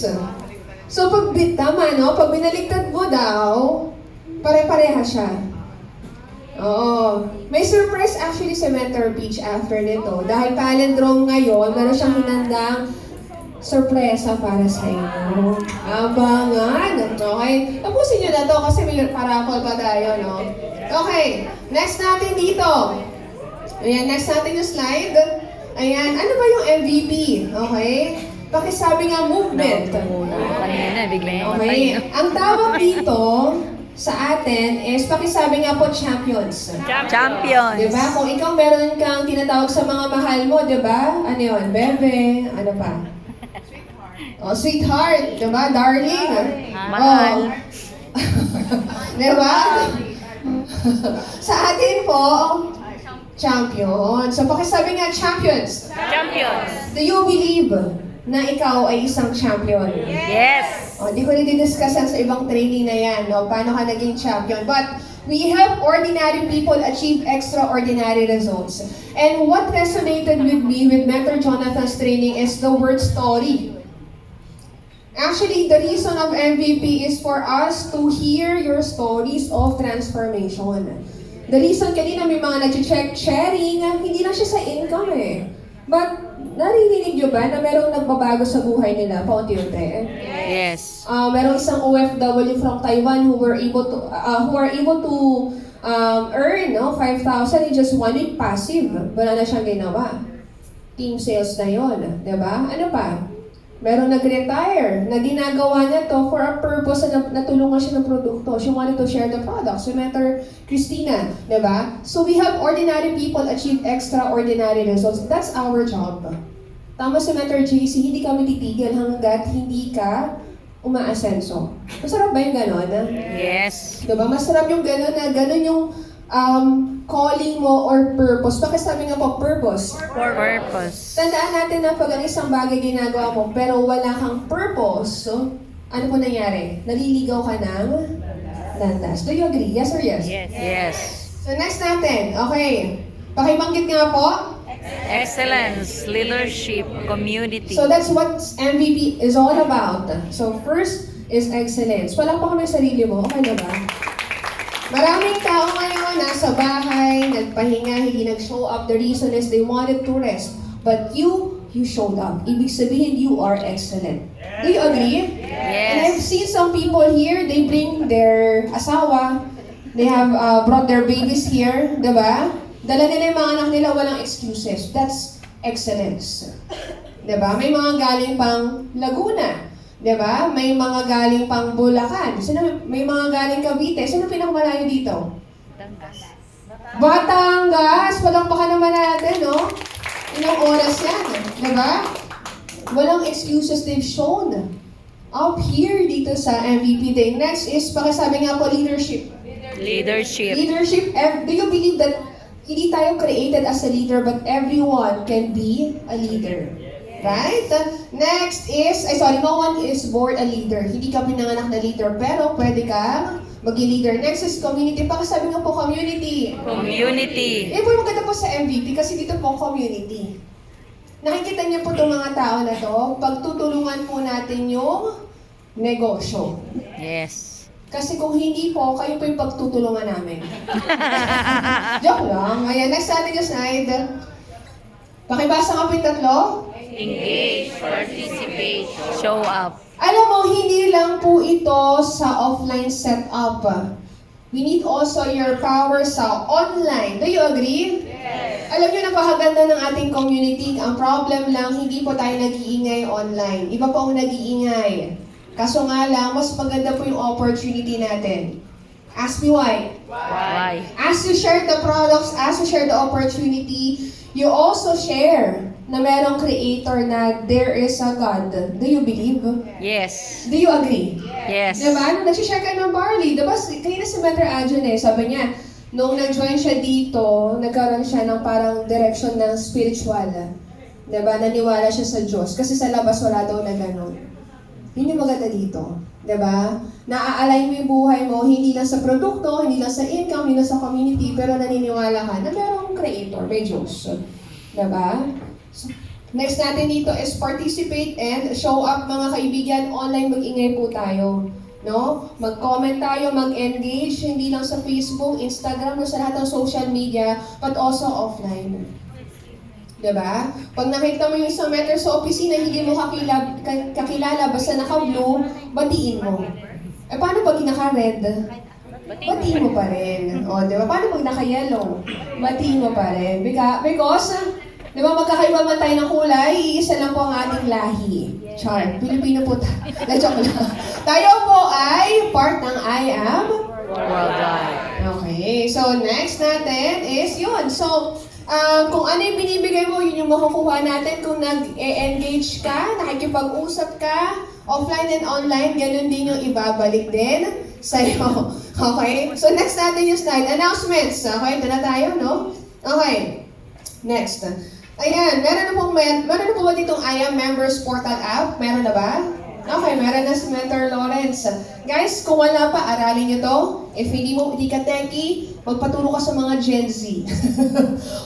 points. So, pag binaligtad mo daw, pare-pareha siya. Oo. May surprise actually sa Mentor Beach after nito. Dahil palindrome ngayon, meron siyang hinandang sorpresa para sa inyo. Abangan! Okay? Tapusin nyo na to kasi may parapol pa tayo, no? Okay. Next natin dito. Ayan, next natin yung slide. Ayan, ano ba yung MVP? Okay? Pakisabi nga movement. Kanina, bigla yung Okay. Ang tawag dito sa atin is pakisabi nga po champions. Champions. Diba? Kung ikaw meron kang tinatawag sa mga mahal mo, diba? Ano yun? Bebe, ano pa? Oh, sweetheart, diba? Darling. Mahal. Oh. Diba? Sa atin po, champion. So pakisabi nga champions. Champions. Do you believe na ikaw ay isang champion? Yes. O, di ko rin didiscuss yan sa ibang training na yan, no? Paano ka naging champion. But, we help ordinary people achieve extraordinary results. And what resonated with me with Mentor Jonathan's training is the word story. Actually, the reason of MVP is for us to hear your stories of transformation. The reason kanina may mga nag-check sharing, hindi lang siya sa income eh. But, naririnig nyo ba na merong nagbabago sa buhay nila paunti-unti? Yes. Merong isang OFW from Taiwan who are able to earn 5,000 in just 1 week passive. Wala na siyang ginawa. Team sales na yon, di ba? Ano pa? Merong nag-retire na ginagawa niya to for a purpose na natulungan siya ng produkto. She wanted to share the products. So, Mentor Christina, di ba? So, we have ordinary people achieve extraordinary results. That's our job. Tama si Mentor JC, hindi kami titigil hanggat hindi ka umaasenso. Masarap ba yung gano'n? Yes. Diba? Masarap yung gano'n na gano'n yung calling mo or purpose. Bakit sabi nga po, purpose? Purpose. Tandaan natin na pag ang isang bagay ginagawa mo pero wala kang purpose, so, ano po nangyari? Naliligaw ka ng landas. Do you agree? Yes or yes? Yes. So next natin, okay. Pakibanggit nga po. Excellence, leadership, community. So that's what MVP is all about. So first is excellence. Wala pa kami sarili mo, okay na ba? Maraming tao ngayon nasa bahay, nagpahinga, hindi nag-show up. The reason is they wanted to rest. But you showed up. Ibig sabihin, you are excellent. Do you agree? Yes. And I've seen some people here, they bring their asawa, they have brought their babies here, di ba? Dala nila yung mga anak nila, walang excuses. That's excellence. Di ba? May mga galing pang Laguna. Diba? May mga galing pang Bulacan. May mga galing Cavite. Sino pinakamalayo dito? Batangas! Palakpakan naman natin, no? Ilang oras yan, diba? Walang excuses they've shown up here dito sa MVP Day. Next is, pakisabi nga po, leadership. Leadership. Leadership, do you believe that hindi tayo created as a leader but everyone can be a leader? Right? Next is, no one is born a leader. Hindi ka pinanganak na leader, pero pwede kang maging leader. Next is community. Pakisabi nga po, community. Community. Eh po yung maganda po sa MVP kasi dito po community. Nakikita niyo po itong mga tao na to, pagtutulungan po natin yung negosyo. Yes. Kasi kung hindi po, kayo po yung pagtutulungan namin. Joke lang. Ayan, next natin yung slide. Pakibasa nga po yung tatlo. Engage, participate, show up. Alam mo, hindi lang po ito sa offline setup. We need also your power sa online. Do you agree? Yes. Alam niyo, napakaganda ng ating community. Ang problem lang, hindi po tayo nag-iingay online. Iba po ang nag-iingay. Kaso nga lang, mas maganda po yung opportunity natin. Ask me why. Why? As you share the products, as you share the opportunity, you also share na merong creator na there is a God. Do you believe? Yes. Do you agree? Yes. Diba? Nung nagsishare ka ng barley, diba? Kaya na si Mentor Adrian sabi niya, nung nag-join siya dito, nagkaroon siya ng parang direction ng spiritual. Diba? Naniwala siya sa Diyos. Kasi sa labas wala daw na gano'n. Yun yung maganda dito. Diba? Na-align mo yung buhay mo, hindi lang sa produkto, hindi lang sa income, hindi lang sa community, pero naniniwala ka na merong creator, may Diyos. Diba? So, Next natin dito is participate and show up mga kaibigan. Online mag-ingay po tayo. No? Mag-comment tayo, mag-engage, hindi lang sa Facebook, Instagram, sa lahat ng social media, but also offline. Diba? Pag nakita mo yung isang meter sa opisina, hindi mo kakilala, basta naka-blue, batiin mo. Eh, paano pag naka-red? Batiin mo pa rin. O, diba? Paano pag naka-yellow? Batiin mo pa rin. Because, di ba, magkakaiba man tayo ng kulay, iisa lang po ang ating lahi. Char, Pilipino po tayo. Na-joke lang. Tayo po ay part ng I Am Worldwide. Okay, so next natin is yun. So, kung ano yung binibigay mo, yun yung makukuha natin. Kung nag-engage ka, nakikipag-usap ka, offline and online, ganun din yung ibabalik din sa'yo. Okay? So next natin yung slide. Announcements. Okay, ito na tayo, no? Okay. Next. Ayan, meron na po ba ditong I Am Members Portal app? Meron na ba? Okay, meron na si Mentor Lawrence. Guys, kung wala pa, aralin nyo to. If hindi ka techie, magpaturo ka sa mga Gen Z.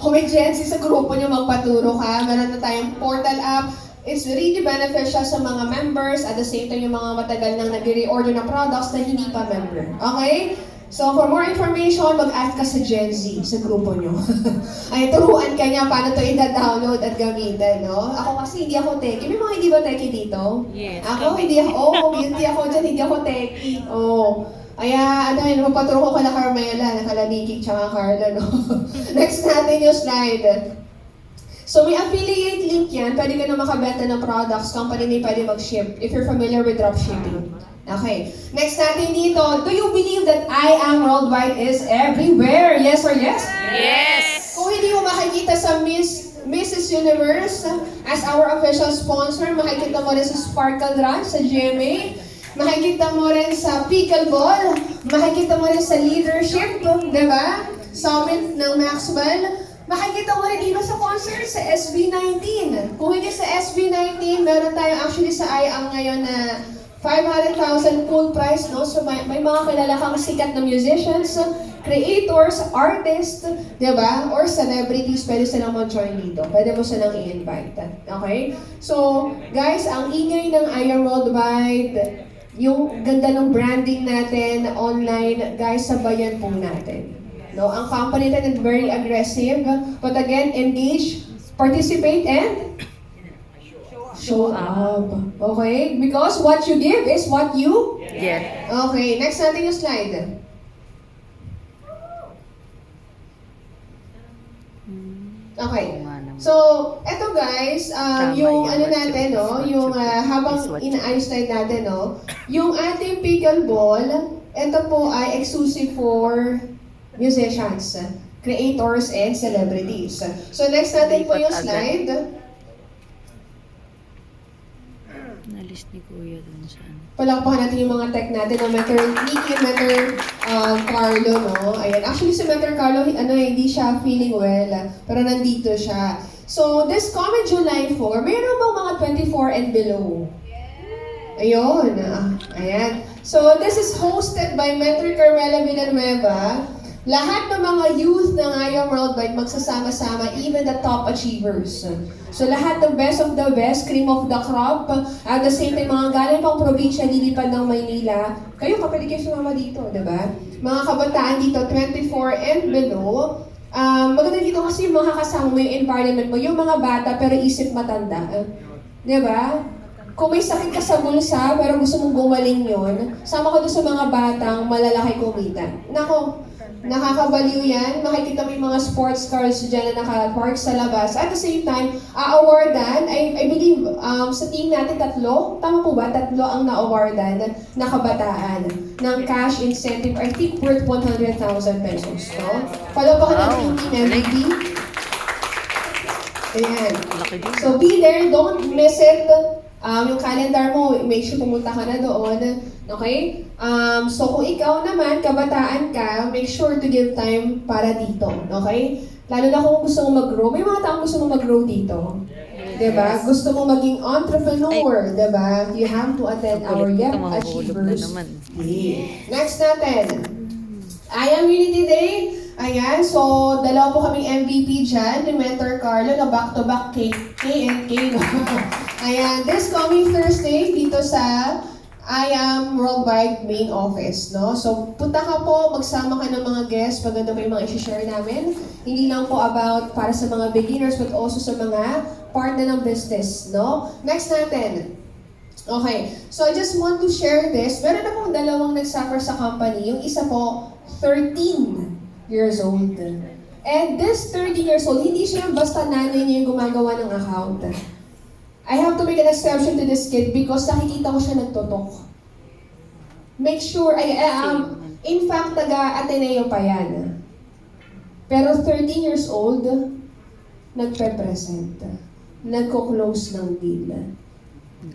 Kung may Gen Z sa grupo nyo, magpaturo ka. Meron na tayong portal app. It's really beneficial sa mga members. At the same time, yung mga matagal nang nag-reorder ng products na hindi pa member. Okay? So, for more information, mag-add ka sa Gen Z, sa grupo nyo. Ay, turuan ka niya paano to i-download at gamitin, no? Ako kasi hindi ako techie. May mga hindi ba techie dito? Yes. Ako, hindi ako. Guilty ako dyan, hindi ako techie. Oh. Kaya, magpaturo ko kala Carmela, nakalamikik, tsaka Carla, no? Next natin yung slide. So, may affiliate link yan. Pwede ka na makabenta ng products. Company na pwede mag-ship if you're familiar with dropshipping. Okay. Next natin dito, do you believe that I Am Worldwide is everywhere? Yes or yes? Yes! Kung hindi mo makikita sa Mrs. Universe as our official sponsor, makikita mo rin sa Sparkle Run, sa GMA, makikita mo rin sa Pickleball, makikita mo rin sa Leadership, di ba? Summit ng Maxwell. Makikita mo rin iba sa concert sa SB19. Kung hindi sa SB19, meron tayo actually sa I Am ngayon na 500,000 full price, no? So may mga kilala kang sikat na musicians, creators, artists, di ba? Or celebrities, pwede silang mag-join dito. Pwede mo silang i-invite. Okay? So, guys, ang ingay ng I Am Worldwide, yung ganda ng branding natin online, guys, sabayan po natin. No? Ang company natin is very aggressive, but again, engage, participate, and show up. Okay? Because what you give is what you Get. Okay, next natin yung slide. Okay. So, eto guys, yung ano natin, no, yung habang inaayos slide natin, no, yung ating pickleball, eto po ay exclusive for musicians, creators, and celebrities. So, next natin po yung slide. Nalis ni Kuya dun sa ano. Palakpakan natin yung mga tech natin ng Mentor Nikki and Mentor Carlo, no? Ayan. Actually, si Mentor Carlo, hindi siya feeling well, pero nandito siya. So, this coming July 4, mayroon bang mga 24 and below? Ayun. Ayan. So, this is hosted by Mentor Carmela Villanueva. Lahat ng mga youth ng I Am Worldwide magsasama-sama, even the top achievers. So lahat ng best of the best, cream of the crop, at the same time, mga galing pang probinsya, lilipad ng Maynila, kayo kapag kayo sumama dito, di ba? Mga kabataan dito, 24 and below. Maganda dito kasi makakasama mo yung environment mo, yung mga bata pero isip matanda. Di ba? Kung may sakit ka sa bulsa pero gusto mong gumaling yun, sama ka doon sa mga batang malalaki kumita. Nako, nakakabaliw yan. Makikita mo yung mga sports cars dyan na naka-park sa labas. At the same time, a-awardan, I believe, sa team natin, 3, tama po ba? 3 ang na-awardan na kabataan ng cash incentive, I think worth 100,000 pesos. No? Follow pa ka natin yung team MVP. Ayan. So be there, don't miss it. Yung calendar mo, make sure pumunta ka na doon. Okay? So kung ikaw naman, kabataan ka, make sure to give time para dito. Okay? Lalo na kung gusto mo mag-grow. May mga taong gusto mo mag-grow dito. Diba? Gusto mo maging entrepreneur. Diba? You have to attend our Young Achievers Day. Next natin. I Am Unity Day. Ayan, so dalawa po kaming MVP dyan, ni Mentor Carlo, na back-to-back K and K. No? Ayan, this coming Thursday dito sa I Am Worldwide Main Office. No? So punta ka po, magsama ka ng mga guests, maganda pa yung mga i-share namin. Hindi lang po about para sa mga beginners, but also sa mga part na ng business. No? Next natin. Okay, so I just want to share this. Meron na pong dalawang nagsuffer sa company. Yung isa po, 13 years old. And this 30 years old, hindi siya basta nanay niya yung gumagawa ng account. I have to make an exception to this kid because nakikita ko siya nagtutok. Make sure, in fact, taga-Ateneo pa yan. Pero 13 years old, nagpe-present. Nagko-close ng deal.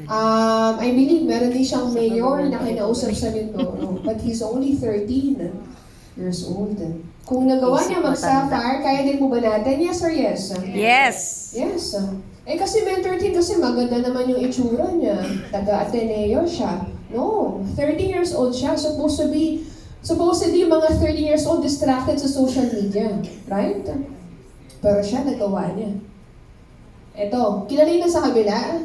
I believe meron din siyang mayor na kinausap sa Mindoro, but he's only 13 years old. Kung nagawa niya mag-sapphire, kaya din mo ba natin? Yes or yes? Yes! Yes. Eh kasi mentor din kasi maganda naman yung itsura niya. Taga-Ateneo siya. No, 13 years old siya. Supposedly mga 13 years old distracted sa social media. Right? Pero siya nagawa niya. Eto, kilala na sa kabila?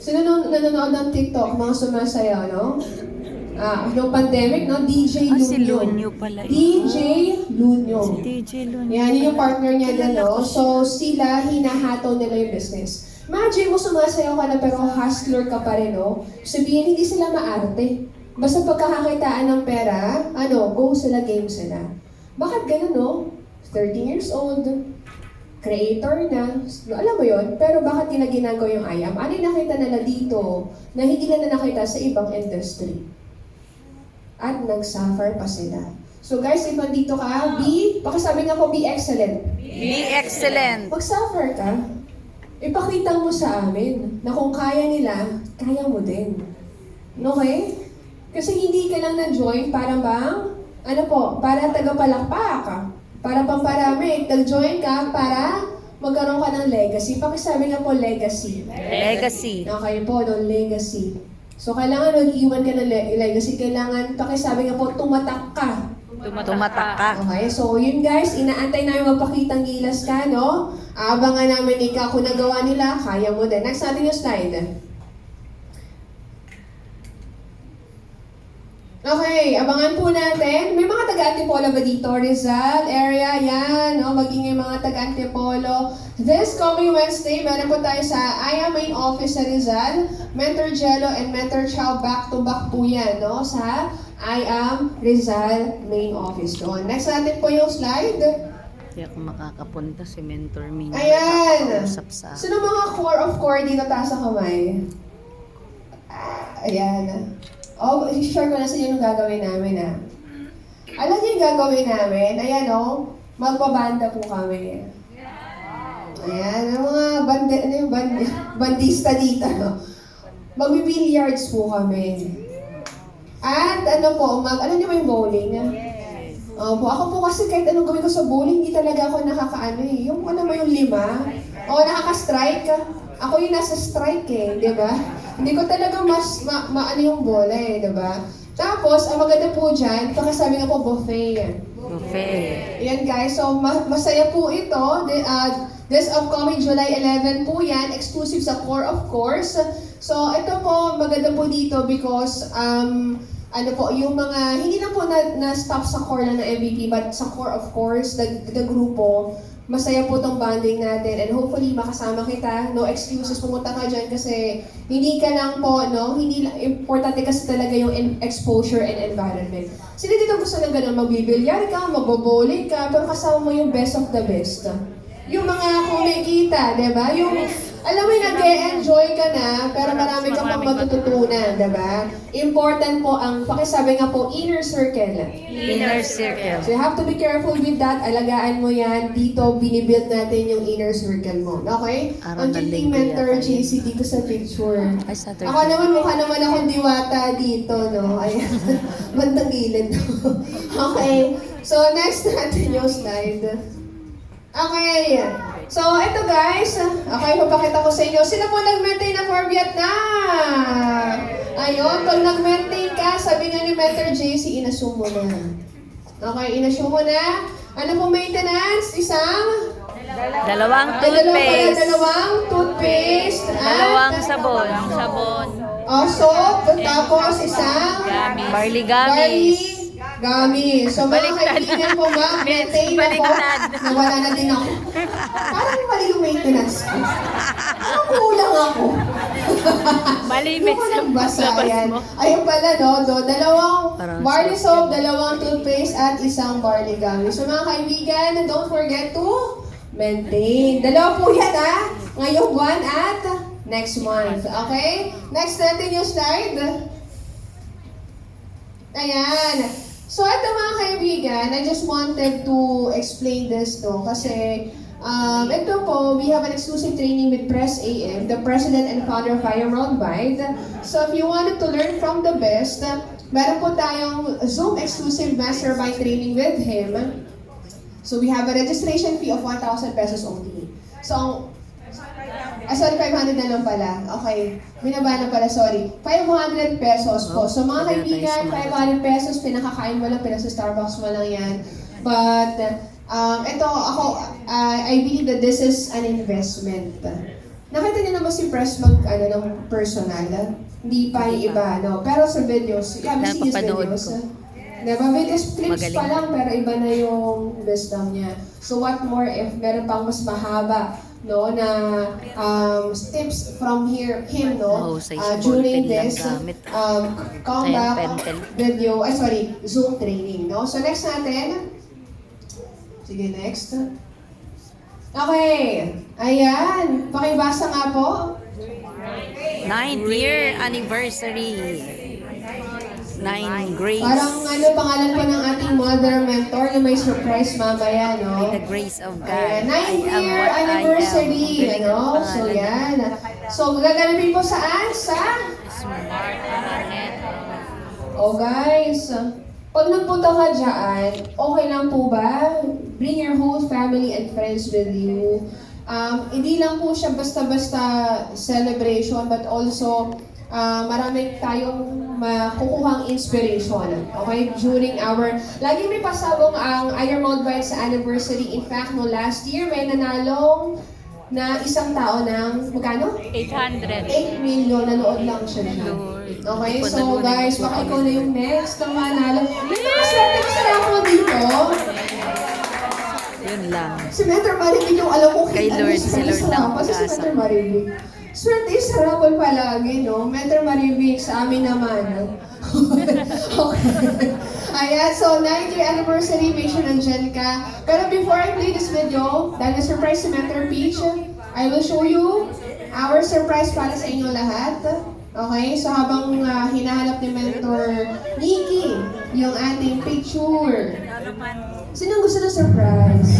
Sino nanonood ng TikTok? Mga sumasayaw, no? No pandemic, no? DJ Lunyo. Si Lunyo pala. DJ Lunyo. Si DJ Lunyo. Yan, yun yung partner niya din, no? So, sila, hinahato nila yung business. Imagine mo, sumasayaw ka na pero hustler ka pa rin, no? Sabihin, hindi sila maarte. Basta pagkakakitaan ng pera, go sila, game sila. Bakit ganun, no? 13 years old, creator na, alam mo yon, pero bakit nila ginagawa yung IAM? Ano yung nakita nila dito na hindi nila nakita sa ibang industry? At nag-suffer pa sila. So guys, if nandito ka, pakisabi nga po, be excellent. Be excellent! Mag-suffer ka, ipakita mo sa amin na kung kaya nila, kaya mo din. Okay? Kasi hindi ka lang na-join para bang, para tagapalakpak. Para pamparami, nag-join ka para magkaroon ka ng legacy. Pakisabi nga po, legacy. Legacy. Okay po, legacy. So, kailangan mag-iwan ka ng legacy. Kailangan, pakisabi nga po, tumatak ka. Tumatak ka. Okay, so yun guys, inaantay namin magpakitang gilas ka, no? Abangan namin ikaw kung nagawa nila, kaya mo din. Next natin yung slide. Okay, abangan po natin. May mga taga-Antipolo ba dito? Rizal area, yan. Maging yung mga taga-Antipolo. This coming Wednesday, meron po tayo sa IAM main office sa Rizal. Mentor Jello and Mentor Chow back-to-back po yan, no? Sa IAM Rizal main office doon. Next natin po yung slide. Hindi ako makakapunta si Mentor Mina. Ayan. Sa Sino mga core of core dito taas sa kamay? Ayan. I-share ko na sa inyo yung gagawin namin, Alam niyo yung gagawin namin? Ayan, magbabanda po kami. Ayan, yung mga bandista dito, Magbibilliards po kami. At alam niyo ba yung bowling? Ako po kasi kahit anong gawin ko sa bowling, hindi talaga ako nakakaano Yung yung 5. Nakaka-strike. Ako yung nasa strike di ba? Hindi ko talaga maano yung bola di ba? Tapos, ang maganda po dyan, pakisabi nga po buffet. Buffet. Yan guys, so masaya po ito. This upcoming July 11 po yan, exclusive sa Core of Course. So, ito po, maganda po dito because, yung mga, hindi lang po na-stop sa core lang ng MVP, but sa Core of Course, the grupo, masaya po tong bonding natin and hopefully makasama kita. No excuses, pumunta ka dyan kasi hindi ka lang po, hindi importante kasi talaga yung exposure and environment. Sino dito gusto ng ganun? Magbibilyar ka, magbo-bowling ka, pero kasama mo yung best of the best. Yung mga kumikita, di ba? Yung, alam mo yung nag-e-enjoy ka na, pero marami ka pang matututunan, di ba? Important po ang, pakisabi nga po, inner circle. Inner circle. So you have to be careful with that. Alagaan mo yan. Dito, binibuild natin yung inner circle mo. Okay? Ang kiting mentor JC dito sa picture. Ako naman, mukha naman akong diwata dito, no? Ayan. Bandang gilid. Okay. So next natin yung slide. Okay. So, ito guys. Okay, papakita ko sa inyo. Sino po nag-maintain na for Vietnam? Ayun, pag nag-maintain ka, sabi nga ni Mentor JC, inassume mo na. Okay, inassume mo na. Ano po maintenance? Isang? Dalawang Dalawang toothpaste. toothpaste. Dalawang At, sabon. soap. Tapos isang? Barley Barley gummies. gummies. So mga Baliktad. kaibigan ko ba, maintain ako. Baliktad. Nawala na din ako. Parang mali yung maintenance ko. Kulang ako. Malimit Hindi ko sa nagbasa labas yan. mo. Ayun pala, no? Dalawang Parang barley soap soap, dalawang toothpaste, at isang barley gummy. So mga kaibigan, don't forget to maintain. Dalawa po yan, ha? Ngayong buwan at next month. Okay? Next natin yung slide. Ayan. So ito mga kaibigan, I just wanted to explain this to kasi ito po, we have an exclusive training with Press AM, the president and founder of Fire Worldwide. So if you wanted to learn from the best, meron po tayong Zoom exclusive mastermind training with him. So we have a registration fee of 1,000 pesos only. So, sorry, 500 na lang pala. Okay, binaba na pala, sorry. 500 pesos po. So mga kaibigan, 500 pesos, pinakakain mo lang, pinasa Starbucks mo lang yan. But, ito, I believe that this is an investment. Nakita niyo naman si Press ng personal. Hindi pa yung iba, no? Pero sa videos, have you seen his Napapanood videos? ko. Diba? Videos, clips Magaling. pa lang, pero iba na yung wisdom niya. So what more if meron pang mas mahaba, no, na tips from him, no, Mahusay si during ballpen lang this gamit. comeback Pentel. video, Zoom training, no? So next natin, sige, next. Okay, ayan, pakibasa nga po. 9th year anniversary. 9 grades. Parang pangalan po ng ating mother mentor, yung may surprise mamaya, no? By the grace of God. Ayan, 9th I am year what I am. anniversary, Ang galing ano? ng So pangalan. yan. So gaganapin po saan? Oh guys, pag nagpunta ka dyan, okay lang po ba? Bring your whole family and friends with you. Hindi lang po siya basta-basta celebration, but also marami tayong makukuhang inspiration. Okay? During laging may pasabong ang Iron Worldwide sa anniversary. In fact, no, last year may nanalong na isang tao ng, magkano? 800. 8 million, nanood lang siya dyan. Lord. Okay, Hindi ko so nanonood guys, po baka kami. ikaw na yung next na manalo. Swerte ko sila ako dito. Yun lang. Si Mentor Maribig yung alam ko Kay Lord, si Lord lang pa si pag-asa. Mentor Maribig. Swerte is harapon palagi, no? Mentor Maribig sa amin naman. Okay. Ayan, so 9th year anniversary, make sure nandyan ka. Pero before I play this video, dahil na-surprise si Mentor Peach, I will show you our surprise para sa inyo lahat. Okay, so habang hinahanap ni Mentor Nikki yung ating picture. Sinong gusto ng surprise?